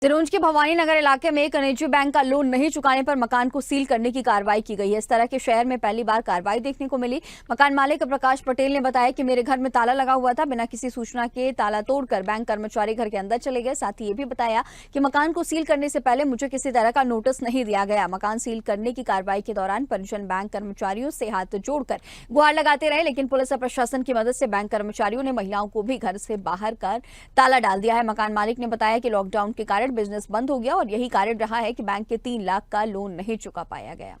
सिरोंज के भवानी नगर इलाके में एक निजी बैंक का लोन नहीं चुकाने पर मकान को सील करने की कार्रवाई की गई है। इस तरह के शहर में पहली बार कार्रवाई देखने को मिली। मकान मालिक प्रकाश पटेल ने बताया कि मेरे घर में ताला लगा हुआ था, बिना किसी सूचना के ताला तोड़कर बैंक कर्मचारी घर के अंदर चले गए। साथ ही ये भी बताया कि मकान को सील करने से पहले मुझे किसी तरह का नोटिस नहीं दिया गया। मकान सील करने की कार्रवाई के दौरान परिजन बैंक कर्मचारियों से हाथ जोड़कर गुहार लगाते रहे, लेकिन पुलिस और प्रशासन की मदद से बैंक कर्मचारियों ने महिलाओं को भी घर से बाहर कर ताला डाल दिया है। मकान मालिक ने बताया कि लॉकडाउन के कारण बिजनेस बंद हो गया और यही कारण रहा है कि बैंक के 3 लाख का लोन नहीं चुका पाया गया।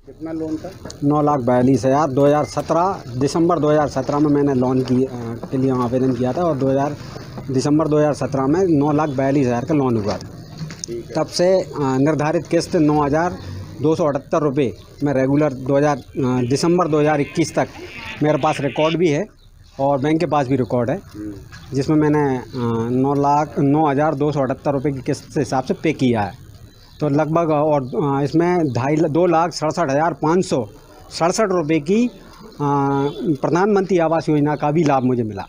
कितना लोन था? 9,42,000 2017 दिसंबर 2017 में मैंने लोन के लिए आवेदन किया था और दिसंबर 2017 में 9,42,000 का लोन हुआ था। तब से निर्धारित किस्त 9,278 रुपये में रेगुलर दिसंबर 2021 तक मेरे पास रिकॉर्ड भी है और बैंक के पास भी रिकॉर्ड है, जिसमें मैंने 9,278 रुपये की किस्त के हिसाब से पे किया है। तो लगभग और इसमें 2,67,567 रुपये की प्रधानमंत्री आवास योजना का भी लाभ मुझे मिला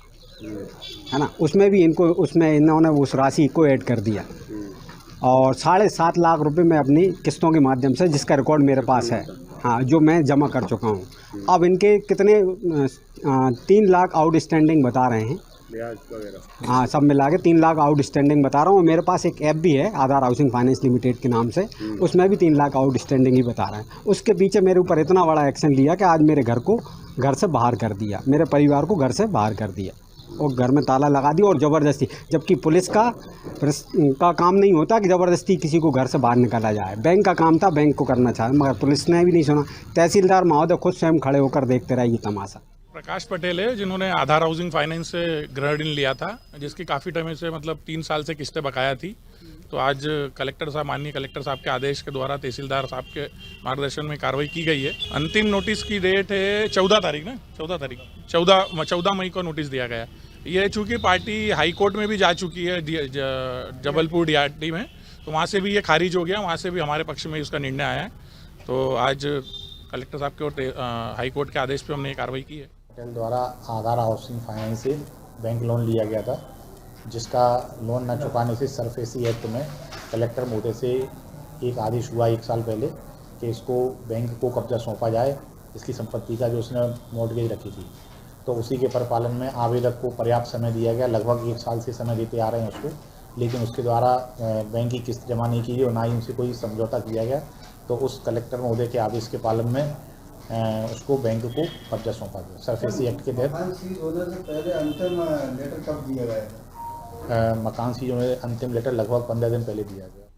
है ना। उसमें इन्होंने उस राशि को ऐड कर दिया और 7.5 लाख रुपए मैं अपनी किस्तों के माध्यम से, जिसका रिकॉर्ड मेरे पास है, हाँ, जो मैं जमा कर चुका हूँ। अब इनके कितने 3 लाख आउटस्टैंडिंग बता रहे हैं, ब्याज वगैरह, हाँ, सब मिला के 3 लाख आउटस्टैंडिंग बता रहा हूँ। मेरे पास एक ऐप भी है आधार हाउसिंग फाइनेंस लिमिटेड के नाम से, उसमें भी 3 लाख आउटस्टैंडिंग ही बता रहे हैं। उसके पीछे मेरे ऊपर इतना बड़ा एक्शन लिया कि आज मेरे घर को घर से बाहर कर दिया, मेरे परिवार को घर से बाहर कर दिया और घर में ताला लगा दिया और ज़बरदस्ती, जबकि पुलिस का काम नहीं होता कि ज़बरदस्ती किसी को घर से बाहर निकाला जाए। बैंक का काम था, बैंक को करना चाहे, मगर पुलिस ने भी नहीं सुना। तहसीलदार महोदय खुद स्वयं खड़े होकर देखते रहे ये तमाशा। प्रकाश पटेल है, जिन्होंने आधार हाउसिंग फाइनेंस से गृह ऋण लिया था, जिसकी काफ़ी टाइम से 3 साल से किस्तें बकाया थी। तो आज माननीय कलेक्टर साहब के आदेश के द्वारा तहसीलदार साहब के मार्गदर्शन में कार्रवाई की गई है। अंतिम नोटिस की डेट है 14 मई को नोटिस दिया गया। ये चूँकि पार्टी हाई कोर्ट में भी जा चुकी है, जबलपुर DRT में, तो वहाँ से भी ये खारिज हो गया, वहाँ से भी हमारे पक्ष में उसका निर्णय आया है। तो आज कलेक्टर साहब के और हाई कोर्ट के आदेश पर हमने ये कार्रवाई की है। पटेल द्वारा आधार हाउसिंग फाइनेंस से बैंक लोन लिया गया था, जिसका लोन न चुकाने से सरफेसी एक्ट में कलेक्टर महोदय से एक आदेश हुआ 1 साल पहले कि इसको बैंक को कब्जा सौंपा जाए, इसकी संपत्ति का जो उसने मॉर्टगेज रखी थी। तो उसी के परिपालन में आवेदक को पर्याप्त समय दिया गया, लगभग 1 साल से समय देते आ रहे हैं उसको, लेकिन उसके द्वारा बैंक की किस्त जमा नहीं की गई और ना ही उनसे कोई समझौता किया गया। तो उस कलेक्टर महोदय के आदेश के पालन में उसको बैंक को कब्जा सौंपा गया सरफेसी एक्ट के तहत। मकान सीज होने से पहले अंतिम लेटर कब दिया गया? मकान सीज होने अंतिम लेटर लगभग 15 दिन पहले दिया गया।